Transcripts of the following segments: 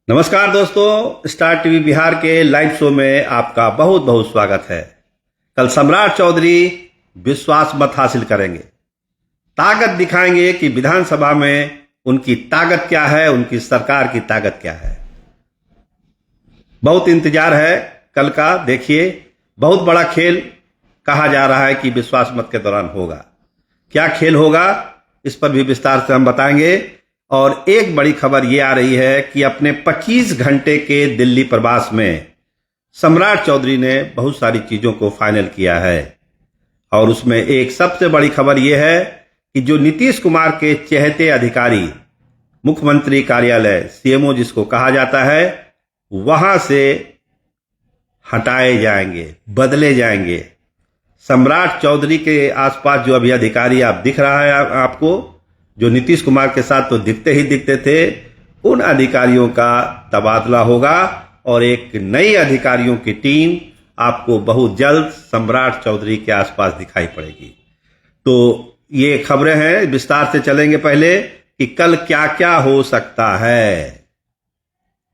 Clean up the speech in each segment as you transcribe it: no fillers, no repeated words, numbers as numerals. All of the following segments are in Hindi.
नमस्कार दोस्तों, स्टार टीवी बिहार के लाइव शो में आपका बहुत बहुत स्वागत है। कल सम्राट चौधरी विश्वास मत हासिल करेंगे, ताकत दिखाएंगे कि विधानसभा में उनकी ताकत क्या है, उनकी सरकार की ताकत क्या है। बहुत इंतजार है कल का। देखिए, बहुत बड़ा खेल कहा जा रहा है कि विश्वास मत के दौरान होगा। क्या खेल होगा, इस पर भी विस्तार से हम बताएंगे। और एक बड़ी खबर यह आ रही है कि अपने 25 घंटे के दिल्ली प्रवास में सम्राट चौधरी ने बहुत सारी चीजों को फाइनल किया है। और उसमें एक सबसे बड़ी खबर यह है कि जो नीतीश कुमार के चहेते अधिकारी, मुख्यमंत्री कार्यालय सीएमओ जिसको कहा जाता है, वहां से हटाए जाएंगे, बदले जाएंगे। सम्राट चौधरी के आसपास जो अभी अधिकारी आप दिख रहा है आपको, जो नीतीश कुमार के साथ तो दिखते ही दिखते थे, उन अधिकारियों का तबादला होगा और एक नई अधिकारियों की टीम आपको बहुत जल्द सम्राट चौधरी के आसपास दिखाई पड़ेगी। तो ये खबरें हैं, विस्तार से चलेंगे। पहले कि कल क्या क्या हो सकता है।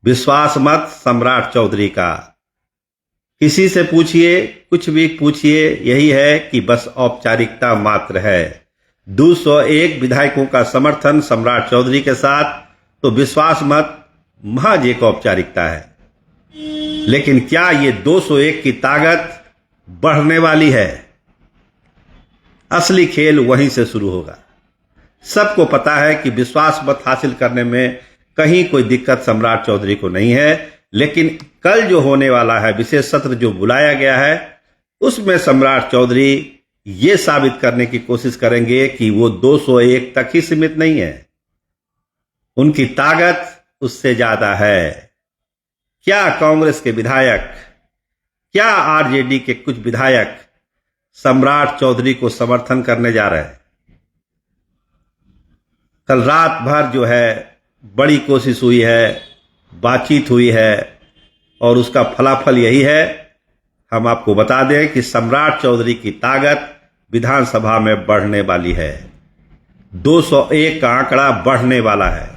विश्वास मत सम्राट चौधरी का, किसी से पूछिए, कुछ भी पूछिए, यही है कि बस औपचारिकता मात्र है। 201 विधायकों का समर्थन सम्राट चौधरी के साथ, तो विश्वास मत महज एक औपचारिकता है। लेकिन क्या ये 201 की ताकत बढ़ने वाली है? असली खेल वहीं से शुरू होगा। सबको पता है कि विश्वास मत हासिल करने में कहीं कोई दिक्कत सम्राट चौधरी को नहीं है। लेकिन कल जो होने वाला है, विशेष सत्र जो बुलाया गया है, उसमें सम्राट चौधरी ये साबित करने की कोशिश करेंगे कि वो 201 तक ही सीमित नहीं है, उनकी ताकत उससे ज्यादा है। क्या कांग्रेस के विधायक, क्या आरजेडी के कुछ विधायक सम्राट चौधरी को समर्थन करने जा रहे हैं? कल रात भर जो है बड़ी कोशिश हुई है, बातचीत हुई है, और उसका फलाफल यही है। हम आपको बता दें कि सम्राट चौधरी की ताकत विधानसभा में बढ़ने वाली है। 201 का आंकड़ा बढ़ने वाला है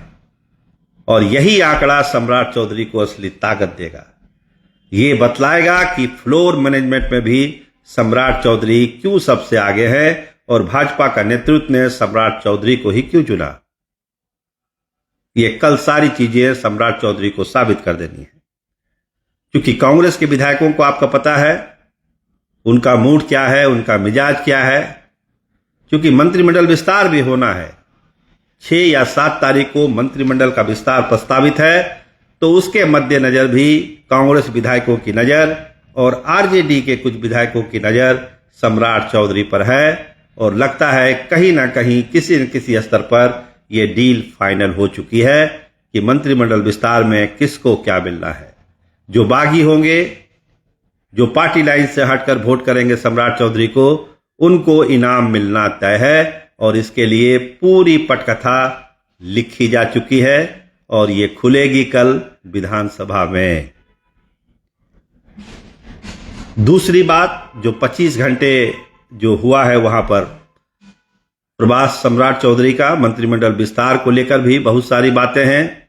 और यही आंकड़ा सम्राट चौधरी को असली ताकत देगा। ये बतलाएगा कि फ्लोर मैनेजमेंट में भी सम्राट चौधरी क्यों सबसे आगे है और भाजपा का नेतृत्व ने सम्राट चौधरी को ही क्यों चुना। ये कल सारी चीजें सम्राट चौधरी को साबित कर देनी है। क्योंकि कांग्रेस के विधायकों को आपका पता है उनका मूड क्या है, उनका मिजाज क्या है। क्योंकि मंत्रिमंडल विस्तार भी होना है, 6 या 7 तारीख को मंत्रिमंडल का विस्तार प्रस्तावित है। तो उसके मद्देनजर भी कांग्रेस विधायकों की नजर और आरजेडी के कुछ विधायकों की नजर सम्राट चौधरी पर है। और लगता है कहीं ना कहीं किसी न किसी स्तर पर यह डील फाइनल हो चुकी है कि मंत्रिमंडल विस्तार में किसको क्या मिलना है। जो बागी होंगे, जो पार्टी लाइन से हटकर वोट करेंगे सम्राट चौधरी को, उनको इनाम मिलना तय है। और इसके लिए पूरी पटकथा लिखी जा चुकी है और ये खुलेगी कल विधानसभा में। दूसरी बात, जो 25 घंटे जो हुआ है वहां पर प्रवास सम्राट चौधरी का, मंत्रिमंडल विस्तार को लेकर भी बहुत सारी बातें हैं।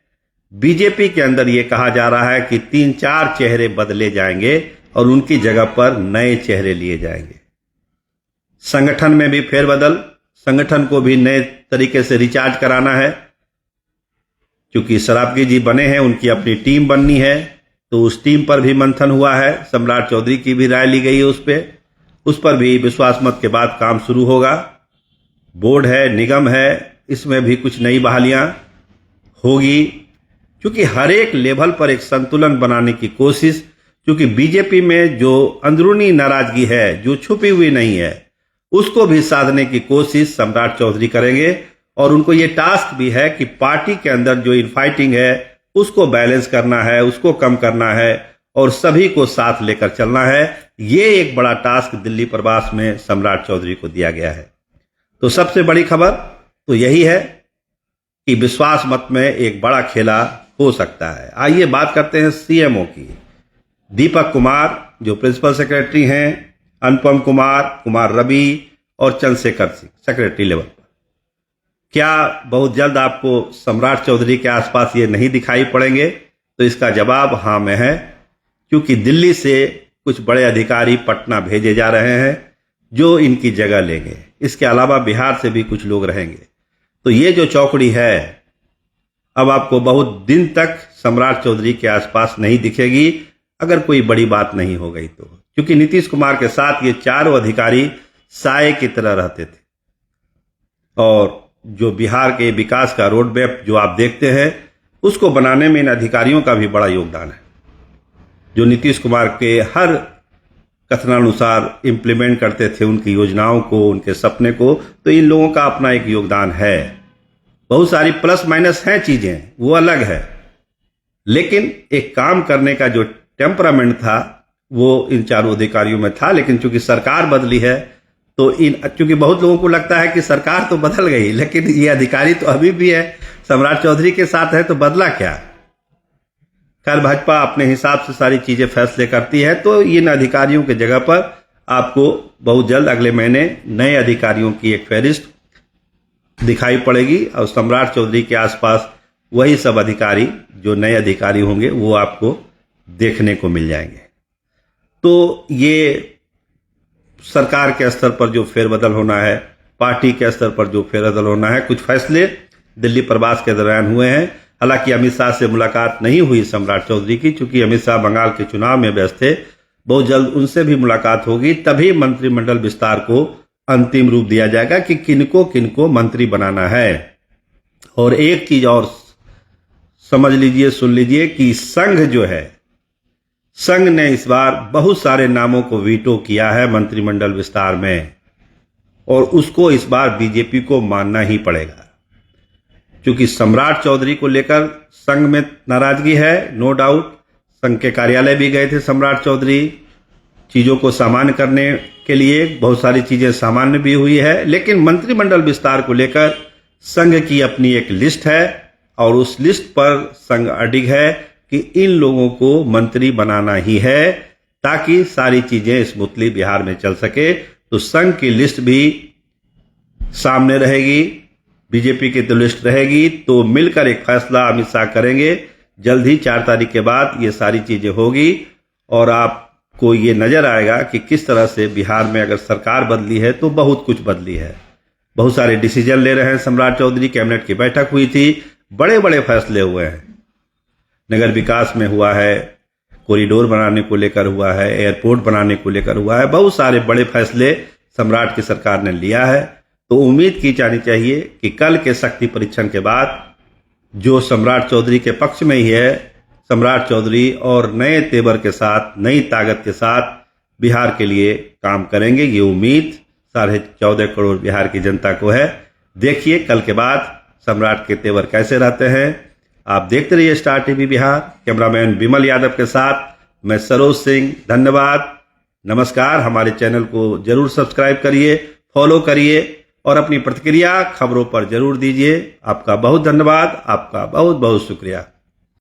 बीजेपी के अंदर यह कहा जा रहा है कि 3-4 चेहरे बदले जाएंगे और उनकी जगह पर नए चेहरे लिए जाएंगे। संगठन में भी फेरबदल, संगठन को भी नए तरीके से रिचार्ज कराना है। क्योंकि शराबगी जी बने हैं, उनकी अपनी टीम बननी है, तो उस टीम पर भी मंथन हुआ है। सम्राट चौधरी की भी राय ली गई है उस पर भी विश्वास मत के बाद काम शुरू होगा। बोर्ड है, निगम है, इसमें भी कुछ नई बहालियां होगी। क्योंकि हर एक लेवल पर एक संतुलन बनाने की कोशिश, क्योंकि बीजेपी में जो अंदरूनी नाराजगी है, जो छुपी हुई नहीं है, उसको भी साधने की कोशिश सम्राट चौधरी करेंगे। और उनको ये टास्क भी है कि पार्टी के अंदर जो इनफाइटिंग है उसको बैलेंस करना है, उसको कम करना है और सभी को साथ लेकर चलना है। ये एक बड़ा टास्क दिल्ली प्रवास में सम्राट चौधरी को दिया गया है। तो सबसे बड़ी खबर तो यही है कि विश्वास मत में एक बड़ा खेला हो सकता है। आइए बात करते हैं सीएमओ की। दीपक कुमार जो प्रिंसिपल सेक्रेटरी हैं, अनुपम कुमार, कुमार रवि और चंद्रशेखर सिंह सेक्रेटरी लेवल पर। क्या बहुत जल्द आपको सम्राट चौधरी के आसपास ये नहीं दिखाई पड़ेंगे तो इसका जवाब हाँ में है, क्योंकि दिल्ली से कुछ बड़े अधिकारी पटना भेजे जा रहे हैं जो इनकी जगह लेंगे। इसके अलावा बिहार से भी कुछ लोग रहेंगे। तो ये जो चौकड़ी है अब आपको बहुत दिन तक सम्राट चौधरी के आसपास नहीं दिखेगी, अगर कोई बड़ी बात नहीं हो गई तो, क्योंकि नीतीश कुमार के साथ ये चारों अधिकारी साए की तरह रहते थे। और जो बिहार के विकास का रोड मैप जो आप देखते हैं, उसको बनाने में इन अधिकारियों का भी बड़ा योगदान है, जो नीतीश कुमार के हर कथनानुसार इम्प्लीमेंट करते थे उनकी योजनाओं को, उनके सपने को। तो इन लोगों का अपना एक योगदान है। बहुत सारी प्लस माइनस हैं चीजें, वो अलग है, लेकिन एक काम करने का जो टेम्परामेंट था वो इन चारों अधिकारियों में था। लेकिन चूंकि सरकार बदली है तो चूंकि बहुत लोगों को लगता है कि सरकार तो बदल गई, लेकिन ये अधिकारी तो अभी भी है, सम्राट चौधरी के साथ है, तो बदला क्या? खैर, भाजपा अपने हिसाब से सारी चीजें फैसले करती है। तो इन अधिकारियों के जगह पर आपको बहुत जल्द अगले महीने नए अधिकारियों की एक फहरिस्त दिखाई पड़ेगी और सम्राट चौधरी के आसपास वही सब अधिकारी जो नए अधिकारी होंगे वो आपको देखने को मिल जाएंगे। तो ये सरकार के स्तर पर जो फेरबदल होना है, पार्टी के स्तर पर जो फेरबदल होना है, कुछ फैसले दिल्ली प्रवास के दौरान हुए हैं। हालांकि अमित शाह से मुलाकात नहीं हुई सम्राट चौधरी की, चूंकि अमित शाह बंगाल के चुनाव में व्यस्त थे। बहुत जल्द उनसे भी मुलाकात होगी, तभी मंत्रिमंडल विस्तार को अंतिम रूप दिया जाएगा कि किनको किनको मंत्री बनाना है। और एक चीज और समझ लीजिए, सुन लीजिए कि संघ जो है, संघ ने इस बार बहुत सारे नामों को वीटो किया है मंत्रिमंडल विस्तार में, और उसको इस बार बीजेपी को मानना ही पड़ेगा, क्योंकि सम्राट चौधरी को लेकर संघ में नाराजगी है, नो डाउट। संघ के कार्यालय भी गए थे सम्राट चौधरी चीजों को सामान्य करने के लिए, बहुत सारी चीजें सामान्य भी हुई है, लेकिन मंत्रिमंडल विस्तार को लेकर संघ की अपनी एक लिस्ट है और उस लिस्ट पर संघ अडिग है कि इन लोगों को मंत्री बनाना ही है ताकि सारी चीजें स्मूथली बिहार में चल सके। तो संघ की लिस्ट भी सामने रहेगी, बीजेपी की तो लिस्ट रहेगी, तो मिलकर एक फैसला अमित शाह करेंगे। जल्द ही 4 तारीख के बाद ये सारी चीजें होगी और आपको ये नजर आएगा कि किस तरह से बिहार में अगर सरकार बदली है तो बहुत कुछ बदली है। बहुत सारे डिसीजन ले रहे हैं सम्राट चौधरी। कैबिनेट की बैठक हुई थी, बड़े बड़े फैसले हुए हैं, नगर विकास में हुआ है, कॉरिडोर बनाने को लेकर हुआ है, एयरपोर्ट बनाने को लेकर हुआ है, बहुत सारे बड़े फैसले सम्राट की सरकार ने लिया है। तो उम्मीद की जानी चाहिए कि कल के शक्ति परीक्षण के बाद जो सम्राट चौधरी के पक्ष में ही है, सम्राट चौधरी और नए तेवर के साथ, नई ताकत के साथ बिहार के लिए काम करेंगे। ये उम्मीद 14.5 करोड़ बिहार की जनता को है। देखिए कल के बाद सम्राट के तेवर कैसे रहते हैं। आप देखते रहिए स्टार टीवी बिहार। कैमरामैन विमल यादव के साथ मैं सरोज सिंह। धन्यवाद, नमस्कार। हमारे चैनल को जरूर सब्सक्राइब करिए, फॉलो करिए और अपनी प्रतिक्रिया खबरों पर जरूर दीजिए। आपका बहुत धन्यवाद, आपका बहुत बहुत शुक्रिया।